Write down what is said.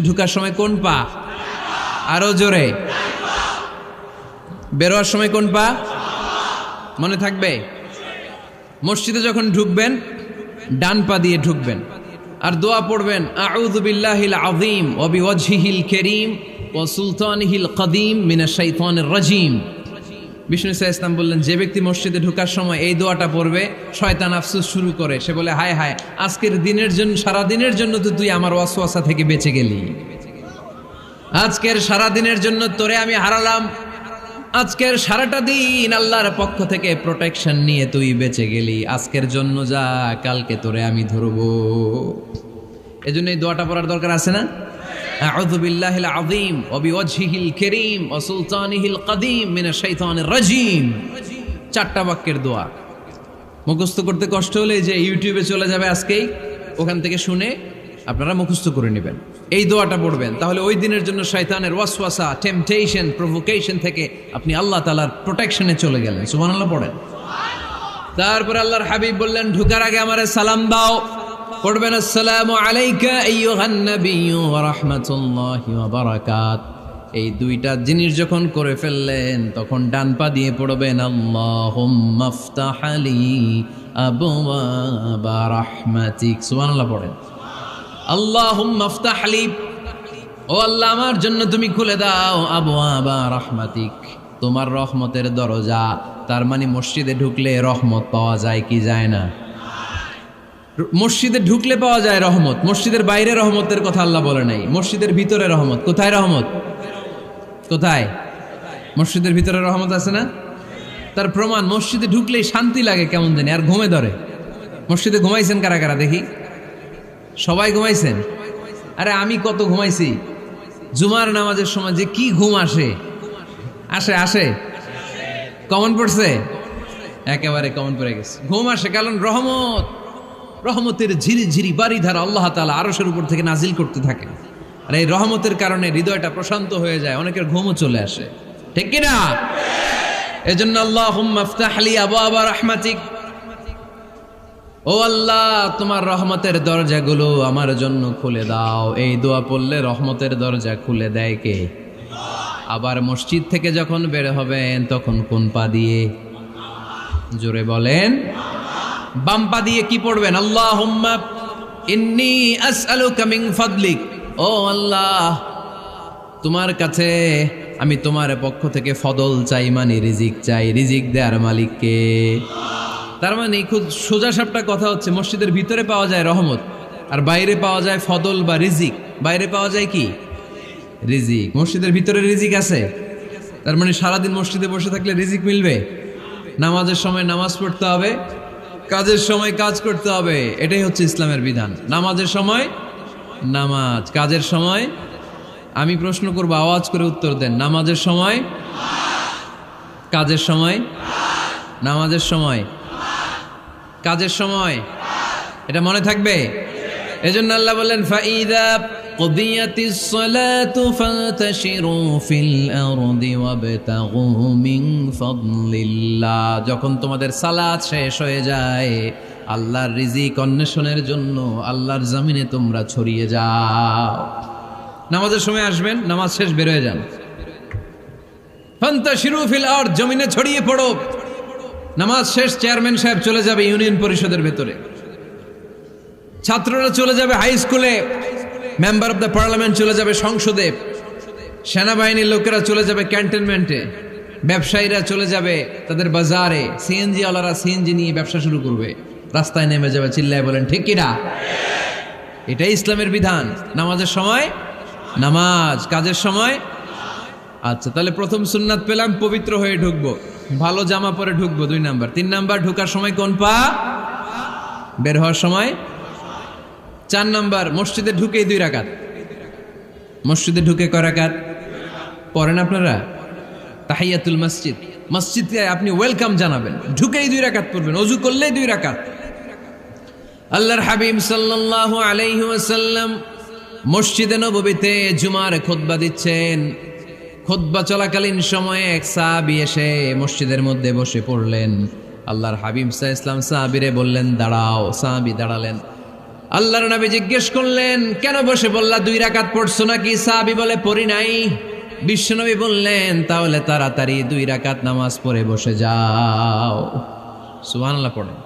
ঢুকার সময় কোন পা? আরো জোরে। বেরোয়ার সময় কোন পা? মনে থাকবে? মসজিদে যখন ঢুকবেন ডান পা দিয়ে ঢুকবেন আর দোয়া পড়বেন, আউযু বিল্লাহিল আযীম ওয়া বিওয়াজহিল কারীম ওয়া সুলতানিহিল কদীম মিনাশ শাইতানির রাজীম। বিষ্ণু সাল্লাল্লাহু আলাইহি ওয়াসাল্লাম বললেন, যে ব্যক্তি মসজিদে ঢোকার সময় এই দোয়াটা পড়বে, শয়তান আফসোস শুরু করে, সে বলে, হায় হায়, আজকের দিনের জন্য, সারা দিনের জন্য তো তুই আমার ওয়াসওয়াসা থেকে বেঁচে গেলি, আজকের সারা দিনের জন্য তোরে আমি হারালাম, আজকের সারাটা দিন আল্লাহর পক্ষ থেকে প্রোটেকশন নিয়ে তুই বেঁচে গেলি, আজকের জন্য যা, কালকে তোরে আমি ধরবো। এজন্য এই দোয়াটা পড়ার দরকার আছে না? আউযু বিল্লাহিল আযীম ওয়া বিওয়াজহিল কারীম ওয়া সুলতানিহিল কদীম মিনাশ শাইতানির রাজীম। চারটা বাক্যের দোয়া। মুখস্থ করতে কষ্ট হলে যে ইউটিউবে চলে যাবে আজকেই, ওখান থেকে শুনে আপনারা মুখস্থ করে নেবেন, এই দোয়াটা পড়বেন, তাহলে ওই দিনের জন্য শয়তানের ওয়াসওয়াসা, টেম্পটেশন, প্রভোকেশন থেকে আপনি আল্লাহ তাআলার প্রোটেকশনে চলে গেলেন। সুবহানাল্লাহ পড়েন। তারপরে আল্লাহর হাবিব বললেন, ঢোকার আগে আমারে সালাম দাও। পড়বেন, আসসালামু আলাইকা আইয়ুহান নাবিয়্যু ওয়া রাহমাতুল্লাহি ওয়া বারাকাত। এই দুইটা জিনিস যখন করে ফেললেন, তখন ডান পা দিয়ে পড়বেন, আল্লাহুম্মা ইফতাহ লি আবওয়াবা রাহমাতিক। সুবহানাল্লাহ পড়েন। আল্লাহুম্মা ইফতাহ লি, ও আল্লাহ আমার জন্য তুমি খুলে দাও, আবওয়াবা রাহমাতিক, তোমার রহমতের দরজা। তার মানে মসজিদে ঢুকলে রহমত পাওয়া যায় কি যায় না? মসজিদে ঢুকলে পাওয়া যায় রহমত, মসজিদের বাইরে রহমতের কথা আল্লাহ বলে নাই, মসজিদের ভিতরে রহমত। কোথায় রহমত? কোথায়? মসজিদের ভিতরে রহমত আছে না? তার প্রমাণ, মসজিদে ঢুকলেই শান্তি লাগে কেমন জানি, আর ঘুমে ধরে। মসজিদে ঘুমাইছেন কারা কারা দেখি? সবাই ঘুমাইছেন? আরে আমি কত ঘুমাইছি। জুমার নামাজের সময় যে কি ঘুম আসে, আসে আসে, কমন পড়ছে, একেবারে কমন পড়ে গেছে, ঘুম আসে। কারণ রহমত, রহমতের ঝিরি ঝিরি বাড়ি ধারা আল্লাহ তাআলা আরশের উপর থেকে নাজিল করতে থাকে, আর এই রহমতের কারণে হৃদয়টা প্রশান্ত হয়ে যায়, অনেকের ঘুমও চলে আসে, ঠিক কি না? এজন্য আল্লাহুম্মা ইফতাহ লি আবওয়াবা রাহমাতিক, ও আল্লাহ তোমার রহমতের দরজাগুলো আমার জন্য খুলে দাও। এই দোয়া পড়লে রহমতের দরজা খুলে দেয় কে? আবার মসজিদ থেকে যখন বের হবেন তখন কোন পা দিয়ে? জোরে বলেন। বাম পা দিয়ে কি পড়বেন? আল্লাহুম্মা ইন্নী আসআলুকা মিন ফাদলিক, ও আল্লাহ তোমার কাছে আমি তোমার পক্ষ থেকে ফদল চাই, মানে রিজিক চাই, রিজিক দেওয়ার মালিক কে? তার মানে খুব সোজা সাপটা কথা হচ্ছে, মসজিদের ভিতরে পাওয়া যায় রহমত, আর বাইরে পাওয়া যায় ফদল বা রিজিক। বাইরে পাওয়া যায় কি? রিজিক। মসজিদের ভিতরে রিজিক আছে, তার মানে সারাদিন মসজিদে বসে থাকলে রিজিক মিলবে। নামাজের সময় নামাজ পড়তে হবে, কাজের সময় কাজ করতে হবে, এটাই হচ্ছে ইসলামের বিধান। নামাজের সময় নামাজ, কাজের সময়। আমি প্রশ্ন করবো, আওয়াজ করে উত্তর দেন। নামাজের সময়, কাজের সময়, নামাজের সময়, কাজের সময়, এটা মনে থাকবে। এজন্য আল্লাহ বললেন, ফাইদা কুদিয়াতিস সালাতু ফান্তাশিরু ফিল আরদি ওয়াবতাগু মিন ফাদলিল্লাহ। যখন তোমাদের সালাত শেষ হয়ে যায়, আল্লাহর রিজিক অন্বেষণের জন্য আল্লাহর জমিনে তোমরা ছড়িয়ে যাও। নামাজের সময় আসবেন, নামাজ শেষ বের হয়ে যান। ফান্তাশিরু ফিল আরদ, জমিনে ছড়িয়ে পড়ো। নামাজ শেষ, চেয়ারম্যান সাহেব চলে যাবে ইউনিয়ন পরিষদের ভেতরে, ছাত্ররা চলে যাবে হাই স্কুলে, মেম্বার অব দ্য পার্লামেন্ট চলে যাবে সংসদে, সেনাবাহিনীর লোকেরা চলে যাবে ক্যান্টনমেন্টে, ব্যবসায়ীরা চলে যাবে তাদের বাজারে, সিএনজি ওয়ালারা সিএনজি নিয়ে ব্যবসা শুরু করবে, রাস্তায় নেমে যাবে, চিল্লায় বলেন ঠিক কিনা? এটাই ইসলামের বিধান। নামাজের সময় নামাজ, কাজের সময়। আচ্ছা, তাহলে প্রথম সুন্নাত পেলাম, পবিত্র হয়ে ঢুকবো, ভালো জামা পরে ঢুকবো, 2 নাম্বার। 3 নাম্বার, ঢোকার সময় কোন পা? বের হওয়ার সময়। 4 নাম্বার, মসজিদে ঢুকেই 2 রাকাত। মসজিদে ঢুকে কয় রাকাত পড়েন আপনারা? তাহিয়াতুল মসজিদ, মসজিদে আপনি ওয়েলকাম জানাবেন, ঢুকেই 2 রাকাত পড়বেন, ওযু করলেই 2 রাকাত। আল্লাহর হাবিব সাল্লাল্লাহু আলাইহি ওয়াসাল্লাম মসজিদে নববীতে জুমার খুতবা দিচ্ছেন। খুতবা চলাকালীন সময়ে এক সাহাবী এসে মসজিদের মধ্যে বসে পড়লেন। আল্লাহর হাবিব সাল্লাল্লাহু আলাইহি ওয়াসাল্লাম সাহাবীরে বললেন, দাঁড়াও। সাহাবী দাঁড়ালেন। আল্লাহর নবী জিজ্ঞেস করলেন, কেন বসে বললা 2 রাকাত পড়ছো নাকি? সাহাবী বলে, পড়ি নাই। বিশ্বনবী বললেন, তাহলে তাড়াতাড়ি 2 রাকাত নামাজ পড়ে বসে যাও। সুবহানাল্লাহ পড়েন।